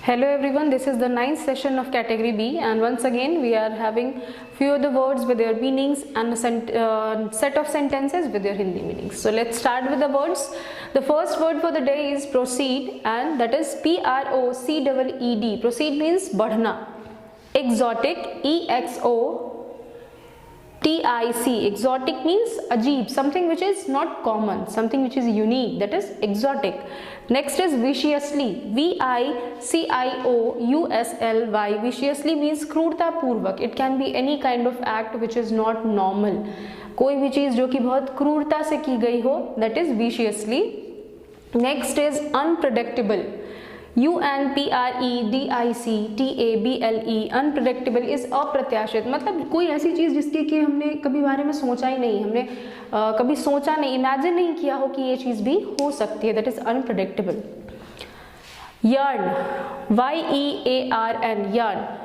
Hello everyone, this is the 9th session of category B, and once again we are having few of the words with their meanings and a set of sentences with their Hindi meanings. So let's start with the words. The first word for the day is proceed, and that is PROCEED. Proceed means बढ़ना. Exotic, EXOTIC. Exotic means अजीब, something which is not common, something which is unique, that is exotic. Next is viciously, VICIOUSLY. Viciously means क्रूरता पूर्वक. It can be any kind of act which is not normal. कोई भी चीज़ जो कि बहुत क्रूरता से की गई हो, that is viciously. Next is unpredictable. UNPREDICTABLE. Unpredictable is अप्रत्याशित, मतलब कोई ऐसी चीज़ जिसके कि हमने कभी बारे में सोचा ही नहीं, हमने कभी सोचा नहीं, इमेजिन नहीं किया हो कि ये चीज़ भी हो सकती है, that is unpredictable. Yearn, YEARN.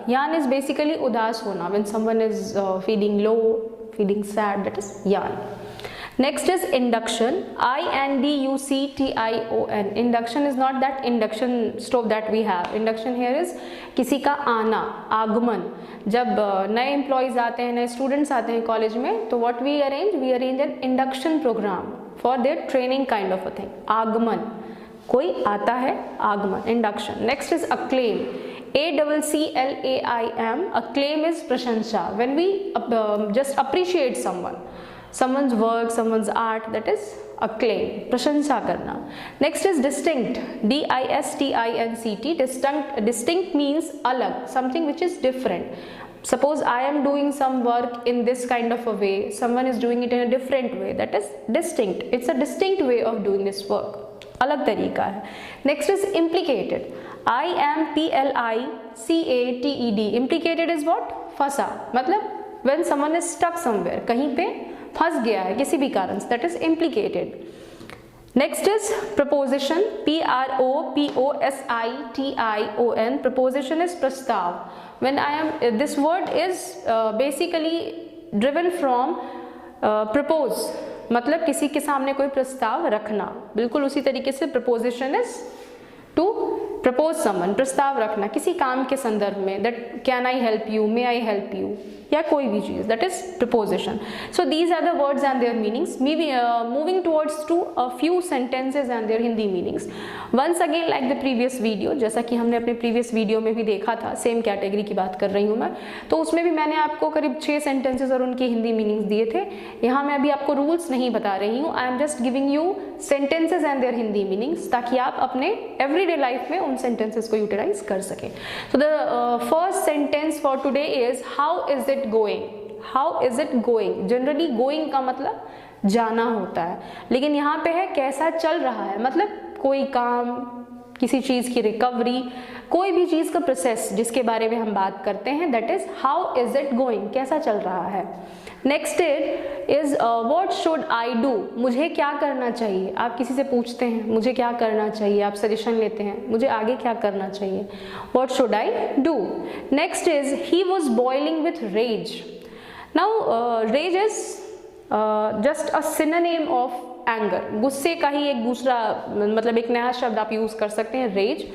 Yarn is basically उदास होना. When someone is feeling low, feeling sad, that is yarn. Next is induction, INDUCTION. Induction is not that induction stove that we have. Induction here is किसी का आना, आगमन. जब नए employees आते हैं, नए स्टूडेंट्स आते हैं कॉलेज में, तो what we arrange an induction program for their training kind of a thing. आगमन, कोई आता है, आगमन, induction. Next is acclaim, ACCLAIM. Acclaim is प्रशंसा. When we just appreciate someone's work, someone's art, that is acclaim, प्रशंसा करना. Next is distinct, DISTINCT. Distinct means अलग, something which is different. Suppose I am doing some work in this kind of a way, someone is doing it in a different way, that is distinct. It's a distinct way of doing this work, अलग तरीका है. Next is implicated, IMPLICATED. Implicated is what? फंसा, मतलब when someone is stuck somewhere, कहीं पे फंस गया है किसी भी कारण से, that is implicated. Next is preposition, PROPOSITION. Preposition is प्रस्ताव. When this word is basically driven from propose, मतलब किसी के सामने कोई प्रस्ताव रखना, बिल्कुल उसी तरीके से preposition is to propose someone, प्रस्ताव रखना किसी काम के संदर्भ में, that can I help you, may I help you, या कोई भी चीज़, that is preposition. So these are the words and their meanings. Moving towards to a few sentences and their Hindi meanings. Once again like the previous video, जैसा कि हमने अपने previous video में भी देखा था, सेम कैटेगरी की बात कर रही हूँ मैं, तो उसमें भी मैंने आपको करीब 6 sentences और उनके हिंदी मीनिंग्स दिए थे. यहाँ मैं अभी आपको रूल्स नहीं बता रही हूँ, I am just giving you sentences and their Hindi meanings, ताकि आप अपने एवरीडे लाइफ में उन sentences को यूटिलाइज कर सकें. So the first sentence for today is how is it going. How is it going. Generally going का मतलब जाना होता है, लेकिन यहाँ पे है कैसा चल रहा है, मतलब कोई काम, किसी चीज़ की रिकवरी, कोई भी चीज़ का प्रोसेस जिसके बारे में हम बात करते हैं, that is how is it going, कैसा चल रहा है. Next is what should I do. मुझे क्या करना चाहिए. आप किसी से पूछते हैं मुझे क्या करना चाहिए, आप सजेशन लेते हैं मुझे आगे क्या करना चाहिए, what should I do. Next is he was boiling with rage. Now rage is just a synonym of anger. गुस्से का ही एक दूसरा मतलब एक नया शब्द आप यूज कर सकते हैं, रेज.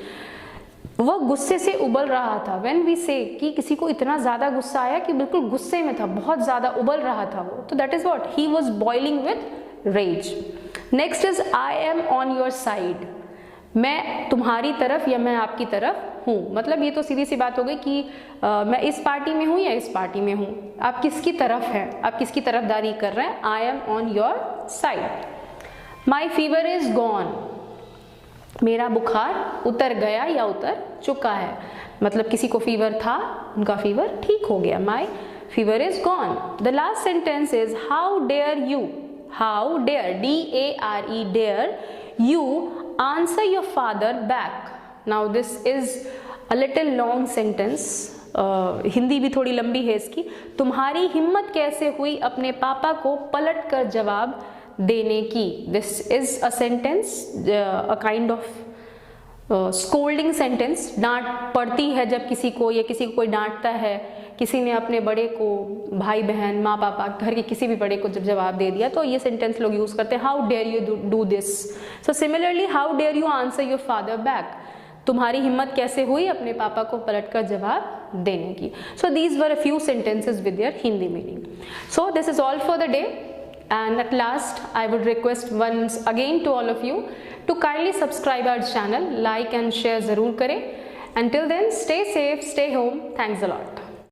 वह गुस्से से उबल रहा था. व्हेन वी से कि किसी को इतना ज़्यादा गुस्सा आया कि बिल्कुल गुस्से में था, बहुत ज़्यादा उबल रहा था वो, तो that is what, he was boiling with rage. Next is I am on your side. मैं तुम्हारी तरफ या मैं आपकी तरफ हूँ. मतलब ये तो सीधी सी बात हो गई कि मैं इस पार्टी में हूँ या इस पार्टी में हूँ. आप किसकी तरफ हैं, आप किसकी तरफदारी कर रहे हैं. आई am on your side. My fever is gone. मेरा बुखार उतर गया या उतर चुका है, मतलब किसी को फीवर था, उनका फीवर ठीक हो गया. My fever is gone. The last sentence is how dare you. How dare, DARE, dare you answer your father back. Now this is a little long sentence. Hindi भी थोड़ी लंबी है इसकी. तुम्हारी हिम्मत कैसे हुई अपने पापा को पलट कर जवाब देने की. This is a sentence, a kind of scolding sentence. डांट पड़ती है जब किसी को या किसी को कोई डांटता है, किसी ने अपने बड़े को, भाई बहन, माँ पापा, घर के किसी भी बड़े को जब जवाब दे दिया, तो ये सेंटेंस लोग यूज करते हैं, how dare you do this. So similarly how dare you answer your father back. तुम्हारी हिम्मत कैसे हुई अपने पापा को पलटकर जवाब देने की. So these were a few sentences with their Hindi meaning. So this is all for the day. And at last, I would request once again to all of you to kindly subscribe our channel, like and share ज़रूर करें. Until then, stay safe, stay home. Thanks a lot.